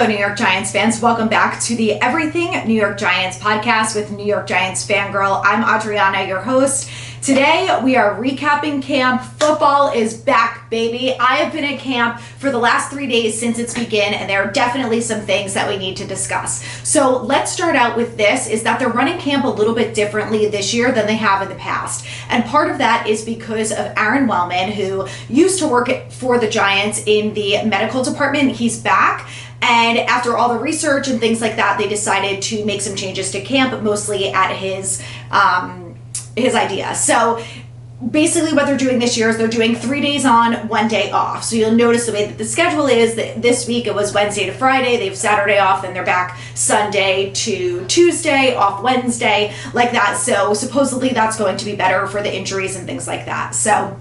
Hello, New York Giants fans. Welcome back to the Everything New York Giants podcast with New York Giants fangirl. I'm Adrianna, your host. Today, we are recapping camp. Football is back, baby. I have been at camp for the last 3 days since its begin, and there are definitely some things that we need to discuss. So let's start out with this, is that they're running camp a little bit differently this year than they have in the past. And part of that is because of Aaron Wellman, who used to work for the Giants in the medical department. He's back. And after all the research and things like that, they decided to make some changes to camp, mostly at his idea. So basically what they're doing this year is they're doing 3 days on, 1 day off. So you'll notice the way that the schedule is that this week it was Wednesday to Friday, they have Saturday off, then they're back Sunday to Tuesday, off Wednesday, like that. So supposedly that's going to be better for the injuries and things like that. So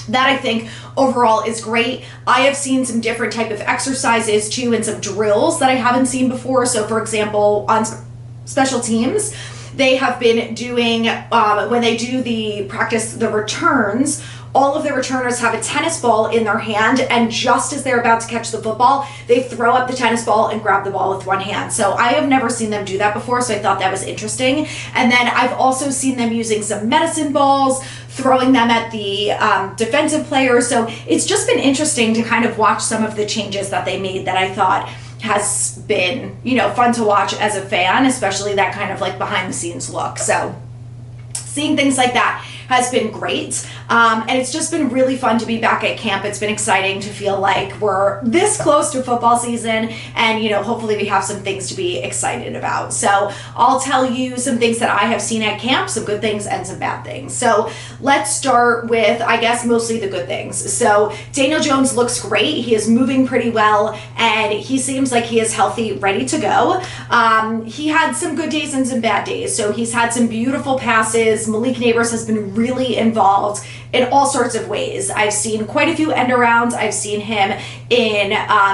that, I think, overall is great. I have seen some different type of exercises too, and some drills that I haven't seen before. So for example, on special teams, they have been doing, when they do the practice, the returns, all of the returners have a tennis ball in their hand, and just as they're about to catch the football, they throw up the tennis ball and grab the ball with one hand. So I have never seen them do that before, so I thought that was interesting. And then I've also seen them using some medicine balls, throwing them at the defensive players. So it's just been interesting to kind of watch some of the changes that they made that I thought has been, fun to watch as a fan, especially that kind of like behind the scenes look. So seeing things like that has been great. And it's just been really fun to be back at camp. It's been exciting to feel like we're this close to football season, and hopefully we have some things to be excited about. So I'll tell you some things that I have seen at camp, some good things and some bad things. So let's start with, I guess, mostly the good things. So Daniel Jones looks great. He is moving pretty well, and he seems like he is healthy, ready to go. He had some good days and some bad days. So he's had some beautiful passes. Malik Nabers has been really involved in all sorts of ways. I've seen quite a few end arounds. I've seen him in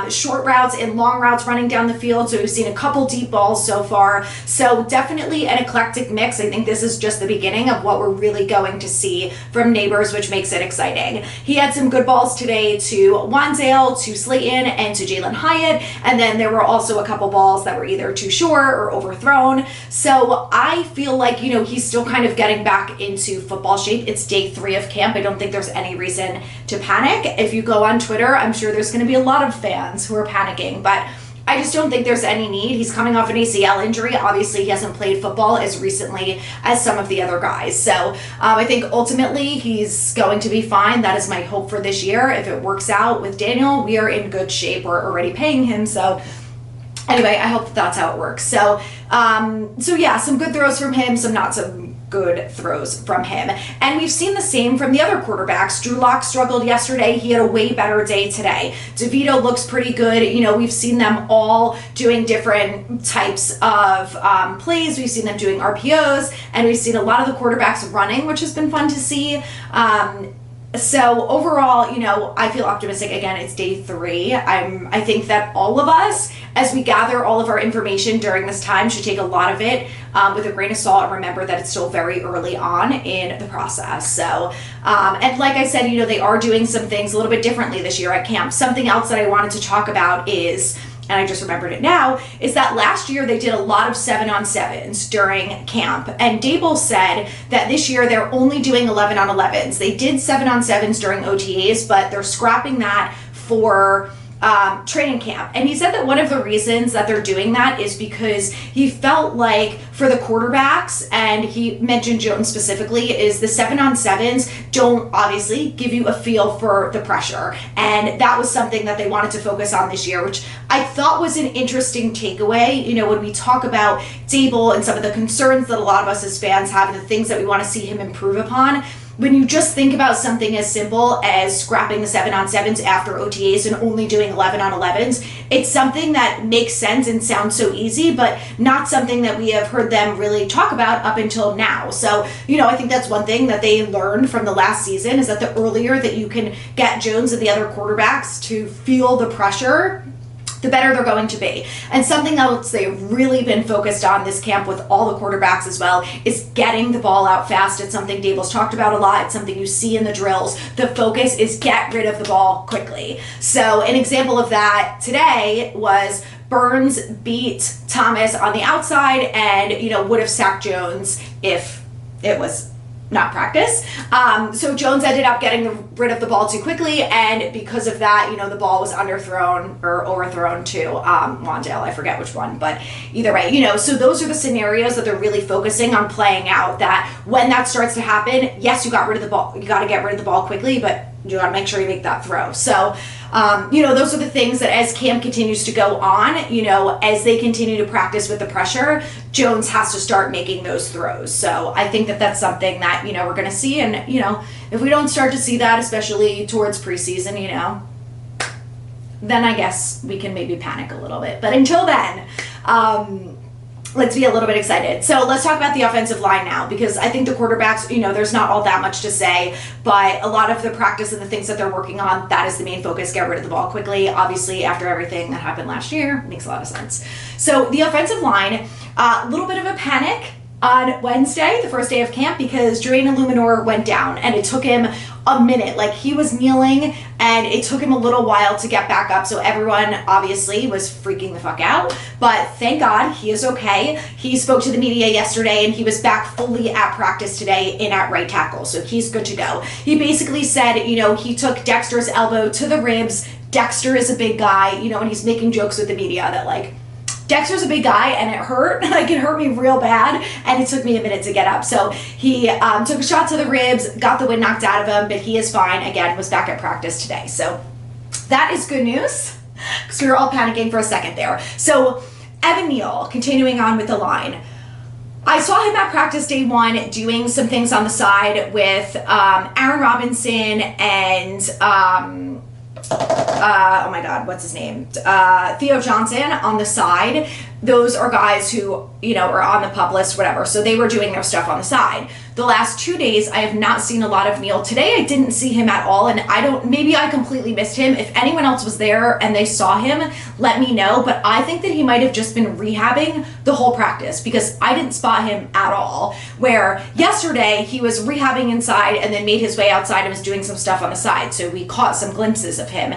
short routes and long routes running down the field. So we've seen a couple deep balls so far. So definitely an eclectic mix. I think this is just the beginning of what we're really going to see from Nabers, which makes it exciting. He had some good balls today to Wan'Dale, to Slayton, and to Jalen Hyatt. And then there were also a couple balls that were either too short or overthrown. So I feel like, he's still kind of getting back into football shape. It's day 3 of camp. I don't think there's any reason to panic. If you go on Twitter, I'm sure there's going to be a lot of fans who are panicking, but I just don't think there's any need. He's coming off an ACL injury. Obviously, he hasn't played football as recently as some of the other guys. So I think ultimately he's going to be fine. That is my hope for this year. If it works out with Daniel, we are in good shape. We're already paying him. So anyway, I hope that's how it works. So yeah, some good throws from him, some not so good throws from him. And we've seen the same from the other quarterbacks. Drew Lock struggled yesterday. He had a way better day today. DeVito looks pretty good. We've seen them all doing different types of plays. We've seen them doing RPOs, and we've seen a lot of the quarterbacks running, which has been fun to see. So overall, I feel optimistic. Again, it's day 3. I think that all of us, as we gather all of our information during this time, should take a lot of it with a grain of salt and remember that it's still very early on in the process. So, and like I said, they are doing some things a little bit differently this year at camp. Something else that I wanted to talk about is, and I just remembered it now, is that last year they did a lot of 7-on-7s during camp. And Daboll said that this year they're only doing 11-on-11s. They did 7-on-7s during OTAs, but they're scrapping that for training camp. And he said that one of the reasons that they're doing that is because he felt like for the quarterbacks, and he mentioned Jones specifically, is the 7-on-7s don't obviously give you a feel for the pressure. And that was something that they wanted to focus on this year, which I thought was an interesting takeaway. When we talk about Daboll and some of the concerns that a lot of us as fans have and the things that we want to see him improve upon, when you just think about something as simple as scrapping the 7-on-7s after OTAs and only doing 11-on-11s, it's something that makes sense and sounds so easy, but not something that we have heard them really talk about up until now. So, I think that's one thing that they learned from the last season, is that the earlier that you can get Jones and the other quarterbacks to feel the pressure, the better they're going to be. And something else they've really been focused on this camp with all the quarterbacks as well is getting the ball out fast. It's something Daboll's talked about a lot. It's something you see in the drills. The focus is get rid of the ball quickly. So an example of that today was Burns beat Thomas on the outside and, you know, would have sacked Jones if it was not practice. So Jones ended up getting rid of the ball too quickly, and because of that, you know, the ball was underthrown or overthrown to Wandale. I forget which one, but either way, you know, so those are the scenarios that they're really focusing on playing out, that when that starts to happen, yes, you got rid of the ball, you got to get rid of the ball quickly, but you got to make sure you make that throw. So, you know, those are the things that as camp continues to go on, you know, as they continue to practice with the pressure, Jones has to start making those throws. So I think that that's something that, you know, we're going to see. And, you know, if we don't start to see that, especially towards preseason, you know, then I guess we can maybe panic a little bit. But until then, let's be a little bit excited. So let's talk about the offensive line now, because I think the quarterbacks, you know, there's not all that much to say, but a lot of the practice and the things that they're working on, that is the main focus. Get rid of the ball quickly. Obviously, after everything that happened last year, makes a lot of sense. So the offensive line, a little bit of a panic on Wednesday, the first day of camp, because Jermaine Illuminor went down, and it took him a minute. Like, he was kneeling and it took him a little while to get back up, so everyone obviously was freaking the fuck out, but thank God he is okay. He spoke to the media yesterday and he was back fully at practice today in at right tackle, so he's good to go. He basically said, you know, he took Dexter's elbow to the ribs. Dexter is a big guy, you know, and he's making jokes with the media that, like, Dexter's a big guy and it hurt, like it hurt me real bad, and it took me a minute to get up. So he took a shot to the ribs, got the wind knocked out of him, but he is fine. Again, was back at practice today. So that is good news, because we were all panicking for a second there. So Evan Neal, continuing on with the line. I saw him at practice day one doing some things on the side with Aaron Robinson and oh my God, what's his name? Theo Johnson on the side. Those are guys who, you know, are on the pup list, whatever. So they were doing their stuff on the side. The last 2 days, I have not seen a lot of Neal. Today, I didn't see him at all, and maybe I completely missed him. If anyone else was there and they saw him, let me know. But I think that he might have just been rehabbing the whole practice, because I didn't spot him at all. Where yesterday, he was rehabbing inside and then made his way outside and was doing some stuff on the side. So we caught some glimpses of him.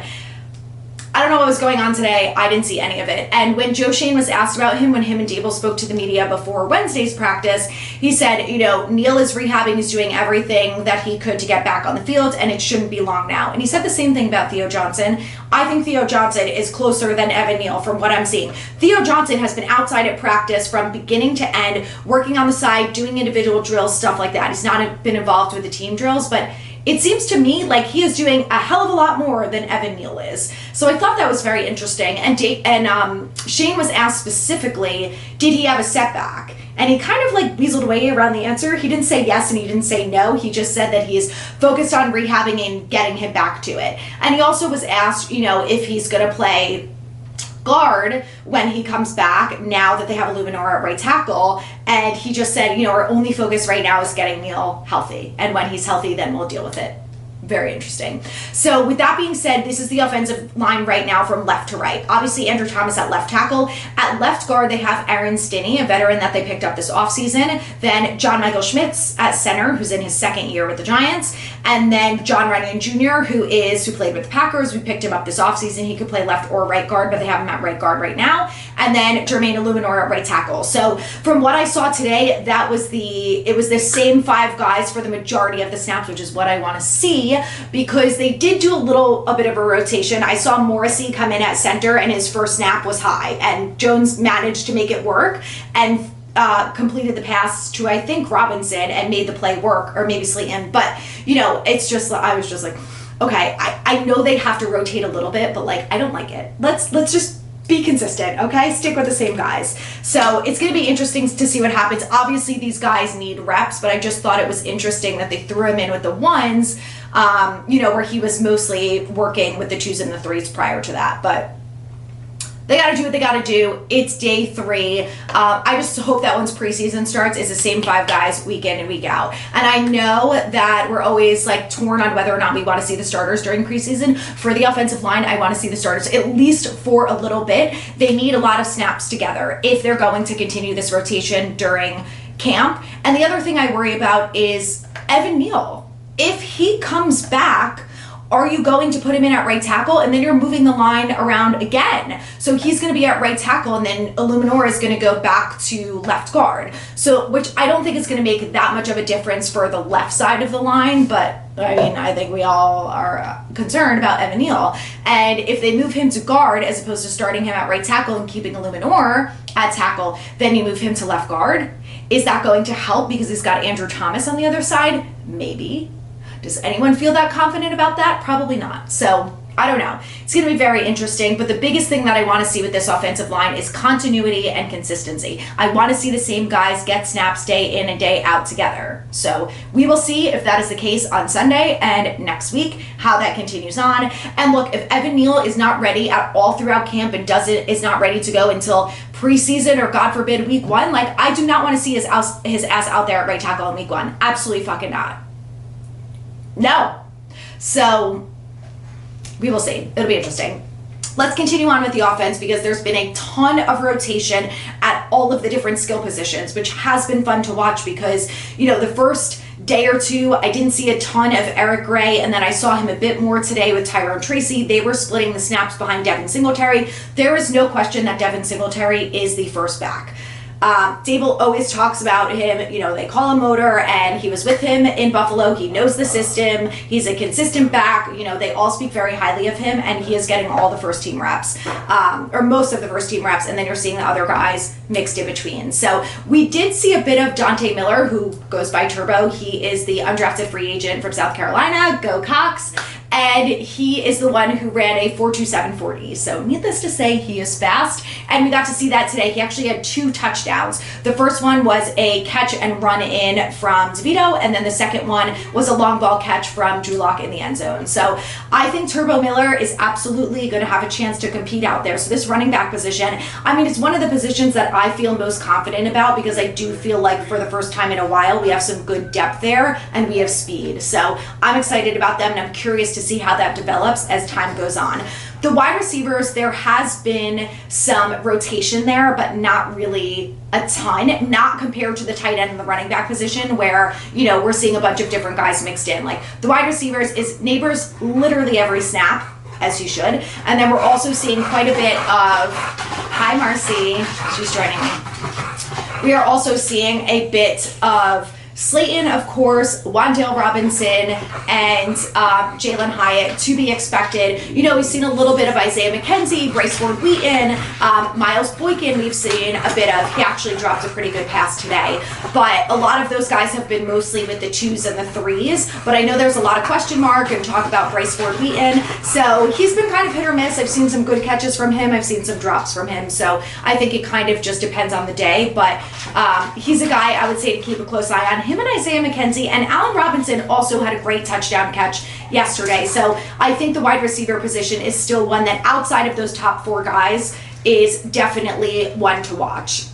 I don't know what was going on today. I didn't see any of it. And when Joe Schoen was asked about him, when him and Daboll spoke to the media before Wednesday's practice, he said, you know, Neal is rehabbing, he's doing everything that he could to get back on the field, and it shouldn't be long now. And he said the same thing about Theo Johnson. I think Theo Johnson is closer than Evan Neal from what I'm seeing. Theo Johnson has been outside at practice from beginning to end, working on the side, doing individual drills, stuff like that. He's not been involved with the team drills, but it seems to me like he is doing a hell of a lot more than Evan Neal is. So I thought that was very interesting. And Shane was asked specifically, did he have a setback? And he kind of like weaseled away around the answer. He didn't say yes and he didn't say no. He just said that he's focused on rehabbing and getting him back to it. And he also was asked, you know, if he's going to play guard when he comes back now that they have Illuminor at right tackle, and he just said, you know, our only focus right now is getting Neal healthy, and when he's healthy then we'll deal with it. Very interesting. So with that being said, this is the offensive line right now from left to right. Obviously, Andrew Thomas at left tackle. At left guard, they have Aaron Stinney, a veteran that they picked up this offseason. Then John Michael Schmitz at center, who's in his second year with the Giants. And then John Runyon Jr., who played with the Packers. We picked him up this offseason. He could play left or right guard, but they have him at right guard right now. And then Jermaine Illuminor at right tackle. So from what I saw today, it was the same five guys for the majority of the snaps, which is what I want to see, because they did do a bit of a rotation. I saw Morrissey come in at center and his first snap was high, and Jones managed to make it work and completed the pass to, I think, Robinson and made the play work, or maybe Slayton. But, you know, I was just like, okay, I know they have to rotate a little bit, but like, I don't like it. Let's just be consistent, okay? Stick with the same guys. So it's going to be interesting to see what happens. Obviously, these guys need reps, but I just thought it was interesting that they threw him in with the ones, you know, where he was mostly working with the twos and the threes prior to that. But they got to do what they got to do. It's day 3. I just hope that once preseason starts, it's the same 5 guys week in and week out. And I know that we're always like torn on whether or not we want to see the starters during preseason. For the offensive line, I want to see the starters at least for a little bit. They need a lot of snaps together if they're going to continue this rotation during camp. And the other thing I worry about is Evan Neal. If he comes back, are you going to put him in at right tackle? And then you're moving the line around again. So he's going to be at right tackle, and then Illuminor is going to go back to left guard. So, which I don't think is going to make that much of a difference for the left side of the line, but I mean, I think we all are concerned about Evan Neal. And if they move him to guard as opposed to starting him at right tackle and keeping Illuminor at tackle, then you move him to left guard. Is that going to help because he's got Andrew Thomas on the other side? Maybe. Does anyone feel that confident about that? Probably not. So I don't know. It's going to be very interesting, but the biggest thing that I want to see with this offensive line is continuity and consistency. I want to see the same guys get snaps day in and day out together. So we will see if that is the case on Sunday and next week, how that continues on. And look, if Evan Neal is not ready at all throughout camp and is not ready to go until preseason or God forbid week 1, like I do not want to see his ass out there at right tackle in week 1. Absolutely fucking not. No. So we will see. It'll be interesting. Let's continue on with the offense because there's been a ton of rotation at all of the different skill positions, which has been fun to watch because, you know, the first day or two, I didn't see a ton of Eric Gray, and then I saw him a bit more today with Tyrone Tracy. They were splitting the snaps behind Devin Singletary. There is no question that Devin Singletary is the first back. Daboll always talks about him, you know, they call him Motor, and he was with him in Buffalo. He knows the system. He's a consistent back. You know, they all speak very highly of him, and he is getting all the first team reps, or most of the first team reps, and then you're seeing the other guys mixed in between. So we did see a bit of Dante Miller, who goes by Turbo. He is the undrafted free agent from South Carolina. Go Cox. And he is the one who ran a 4.27 40. So needless to say, he is fast. And we got to see that today. He actually had 2 touchdowns. The first one was a catch and run in from DeVito. And then the second one was a long ball catch from Drew Lock in the end zone. So I think Turbo Miller is absolutely going to have a chance to compete out there. So this running back position, I mean, it's one of the positions that I feel most confident about because I do feel like for the first time in a while, we have some good depth there and we have speed. So I'm excited about them and I'm curious to see how that develops as time goes on. The wide receivers, there has been some rotation there, but not really a ton, not compared to the tight end and the running back position where, you know, we're seeing a bunch of different guys mixed in. Like the wide receivers is Nabers literally every snap, as you should. And then we're also seeing quite a bit of, hi Marcy, she's joining me. We are also seeing a bit of Slayton, of course, Wan'Dale Robinson, and Jalen Hyatt to be expected. You know, we've seen a little bit of Isaiah McKenzie, Bryce Ford-Wheaton, Miles Boykin we've seen a bit of. He actually dropped a pretty good pass today. But a lot of those guys have been mostly with the 2s and the 3s. But I know there's a lot of question mark and talk about Bryce Ford-Wheaton. So he's been kind of hit or miss. I've seen some good catches from him. I've seen some drops from him. So I think it kind of just depends on the day. But he's a guy I would say to keep a close eye on. Him and Isaiah McKenzie and Allen Robinson also had a great touchdown catch yesterday. So I think the wide receiver position is still one that outside of those top 4 guys is definitely one to watch.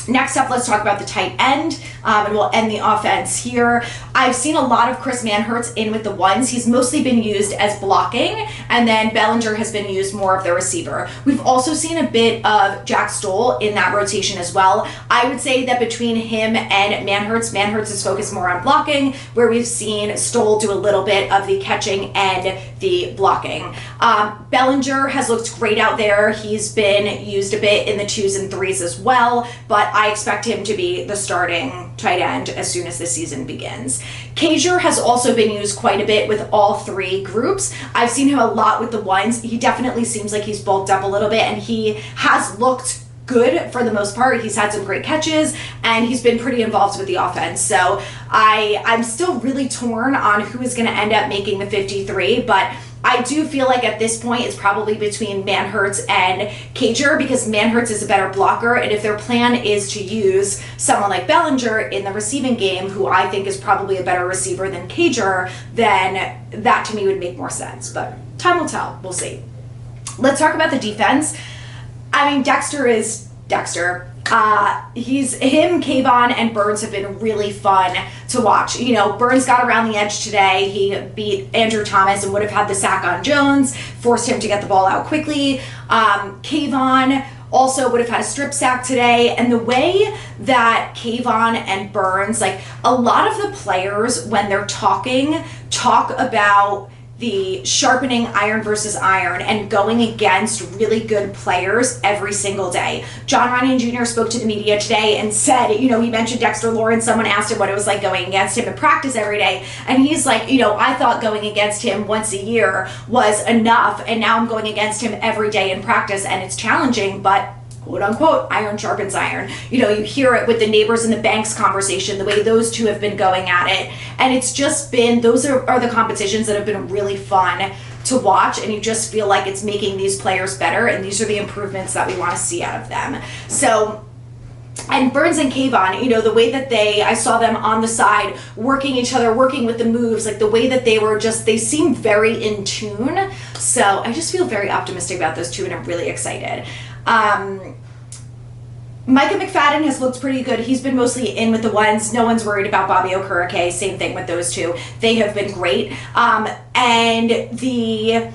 Next up, let's talk about the tight end, and we'll end the offense here. I've seen a lot of Chris Manhertz in with the 1s. He's mostly been used as blocking, and then Bellinger has been used more of the receiver. We've also seen a bit of Jack Stoll in that rotation as well. I would say that between him and Manhertz is focused more on blocking, where we've seen Stoll do a little bit of the catching and the blocking. Bellinger has looked great out there. He's been used a bit in the 2s and 3s as well, but I expect him to be the starting tight end as soon as the season begins. Kaiser has also been used quite a bit with all 3 groups. I've seen him a lot with the 1s. He definitely seems like he's bulked up a little bit, and he has looked good for the most part. He's had some great catches, and he's been pretty involved with the offense. So I'm still really torn on who is going to end up making the 53, but I do feel like at this point it's probably between Manhertz and Kaiser because Manhertz is a better blocker, and if their plan is to use someone like Bellinger in the receiving game, who I think is probably a better receiver than Kaiser, then that to me would make more sense. But time will tell. We'll see. Let's talk about the defense. I mean, Dexter is Dexter. Kayvon and Burns have been really fun to watch. You know, Burns got around the edge today. He beat Andrew Thomas and would have had the sack on Jones, forced him to get the ball out quickly. Kayvon also would have had a strip sack today. And the way that Kayvon and Burns, like a lot of the players when they're talk about the sharpening iron versus iron and going against really good players every single day. John Runyon Jr. spoke to the media today and said, he mentioned Dexter Lawrence. Someone asked him what it was like going against him in practice every day. And he's like, I thought going against him once a year was enough. And now I'm going against him every day in practice and it's challenging, but quote unquote, iron sharpens iron. You hear it with the Nabers and the Banks conversation, the way those two have been going at it. And it's just been, those are the competitions that have been really fun to watch, and you just feel like it's making these players better, and these are the improvements that we want to see out of them. So, and Burns and Kayvon, the way that I saw them on the side, working each other, working with the moves, like the way that they seem very in tune. So I just feel very optimistic about those two, and I'm really excited. Micah McFadden has looked pretty good. He's been mostly in with the ones. No one's worried about Bobby Okereke. Same thing with those two. They have been great. And the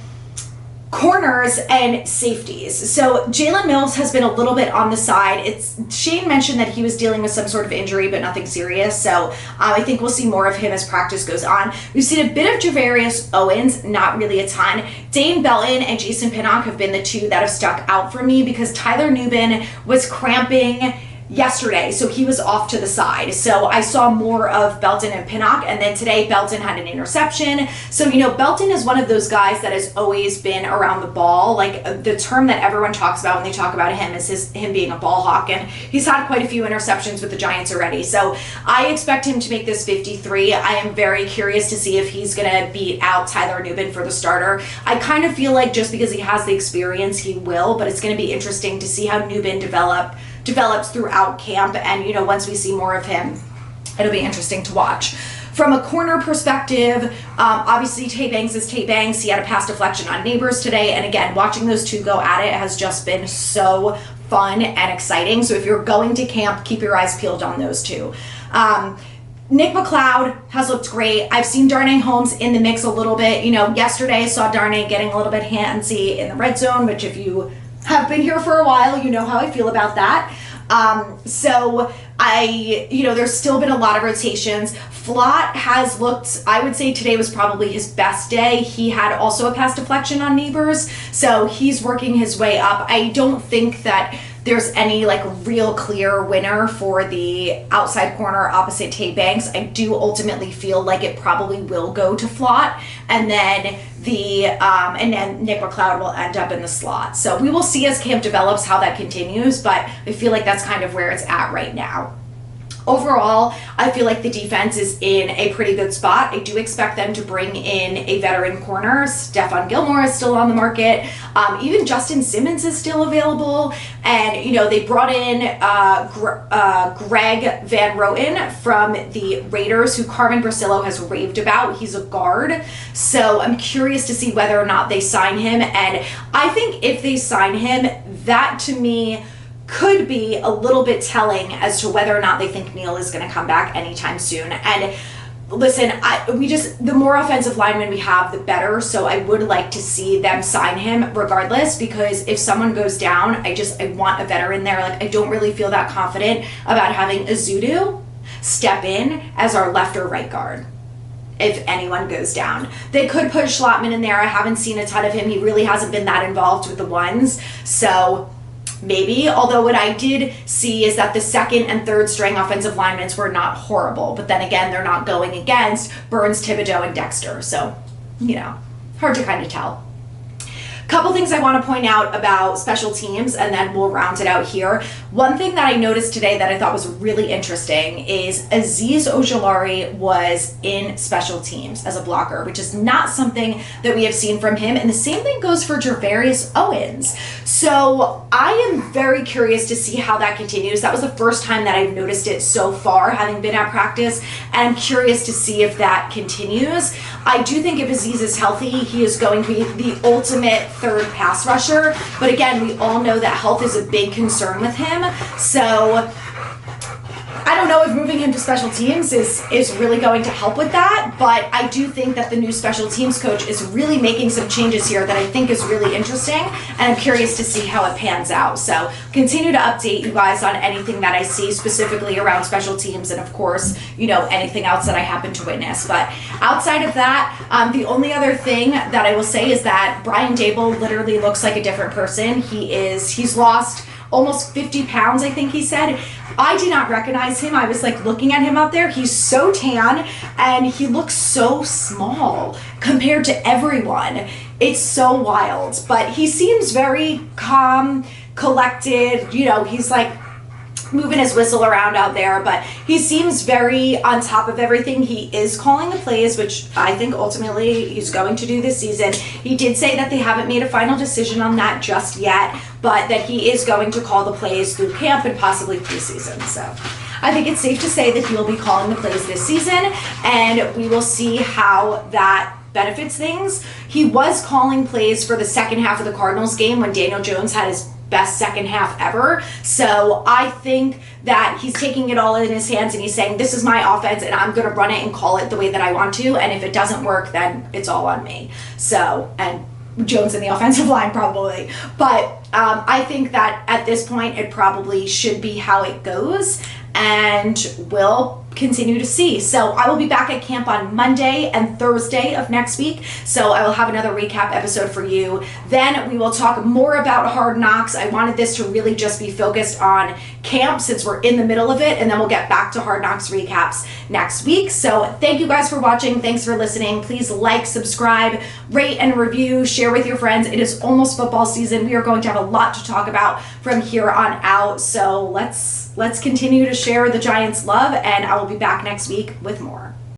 corners and safeties. So Jalen Mills has been a little bit on the side. Shane mentioned that he was dealing with some sort of injury, but nothing serious. So I think we'll see more of him as practice goes on. We've seen a bit of Javarius Owens, not really a ton. Dane Belton and Jason Pinnock have been the two that have stuck out for me because Tyler Nubin was cramping yesterday, so he was off to the side. So I saw more of Belton and Pinnock, and then today Belton had an interception. So, Belton is one of those guys that has always been around the ball. Like, the term that everyone talks about when they talk about him is him being a ball hawk, and he's had quite a few interceptions with the Giants already. So I expect him to make this 53. I am very curious to see if he's going to beat out Tyler Nubin for the starter. I kind of feel like just because he has the experience, he will, but it's going to be interesting to see how Nubin develops throughout camp, and once we see more of him, it'll be interesting to watch. From a corner perspective, obviously Tay Banks is Tay Banks. He had a pass deflection on Nabers today, and again, watching those two go at it has just been so fun and exciting. So if you're going to camp, keep your eyes peeled on those two. Nick McLeod has looked great. I've seen Darnay Holmes in the mix a little bit. Yesterday I saw Darnay getting a little bit handsy in the red zone, which if you have been here for a while, you know how I feel about that. So there's still been a lot of rotations. Flott has looked, I would say today was probably his best day. He had also a pass deflection on Nabers, so he's working his way up. I don't think that there's any real clear winner for the outside corner opposite Tay Banks. I do ultimately feel like it probably will go to Flott, and then Nick McLeod will end up in the slot. So we will see as camp develops how that continues, but I feel like that's kind of where it's at right now. Overall, I feel like the defense is in a pretty good spot. I do expect them to bring in a veteran corner. Stephon Gilmore is still on the market. Even Justin Simmons is still available. And, they brought in Greg Van Roten from the Raiders, who Carmen Brasillo has raved about. He's a guard. So I'm curious to see whether or not they sign him. And I think if they sign him, that to me could be a little bit telling as to whether or not they think Neal is going to come back anytime soon. And listen, the more offensive linemen we have, the better. So I would like to see them sign him regardless, because if someone goes down, I want a veteran there. I don't really feel that confident about having Azudu step in as our left or right guard if anyone goes down. They could put Schlottman in there. I haven't seen a ton of him. He really hasn't been that involved with the ones. So maybe, although what I did see is that the second and third string offensive linemen were not horrible, but then again, they're not going against Burns, Thibodeau, and Dexter, so, hard to kind of tell. Couple things I want to point out about special teams, and then we'll round it out here. One thing that I noticed today that I thought was really interesting is Azeez Ojulari was in special teams as a blocker, which is not something that we have seen from him. And the same thing goes for Javarius Owens. So I am very curious to see how that continues. That was the first time that I've noticed it so far, having been at practice, and I'm curious to see if that continues. I do think if Azeez is healthy, he is going to be the ultimate third pass rusher. But again, we all know that health is a big concern with him. So I don't know if moving him to special teams is really going to help with that, but I do think that the new special teams coach is really making some changes here that I think is really interesting, and I'm curious to see how it pans out. So continue to update you guys on anything that I see specifically around special teams, and of course, anything else that I happen to witness. But outside of that, the only other thing that I will say is that Brian Daboll literally looks like a different person. He's lost almost 50 pounds, I think he said. I did not recognize him. I was looking at him out there. He's so tan and he looks so small compared to everyone. It's so wild, but he seems very calm, collected. He's moving his whistle around out there, but he seems very on top of everything. He is calling the plays, which I think ultimately he's going to do this season. He did say that they haven't made a final decision on that just yet, but that he is going to call the plays through camp and possibly preseason. So I think it's safe to say that he will be calling the plays this season, and we will see how that benefits things. He was calling plays for the second half of the Cardinals game when Daniel Jones had his best second half ever. So I think that he's taking it all in his hands and he's saying, this is my offense and I'm going to run it and call it the way that I want to. And if it doesn't work, then it's all on me. So, and Jones in the offensive line probably. But I think that at this point, it probably should be how it goes, and we'll continue to see. So I will be back at camp on Monday and Thursday of next week. So I will have another recap episode for you. Then we will talk more about Hard Knocks. I wanted this to really just be focused on camp since we're in the middle of it, and then we'll get back to Hard Knocks recaps next week. So thank you guys for watching. Thanks for listening. Please like, subscribe, rate and review, share with your friends. It is almost football season. We are going to have a lot to talk about from here on out. So let's continue to share the Giants love, and I will be back next week with more.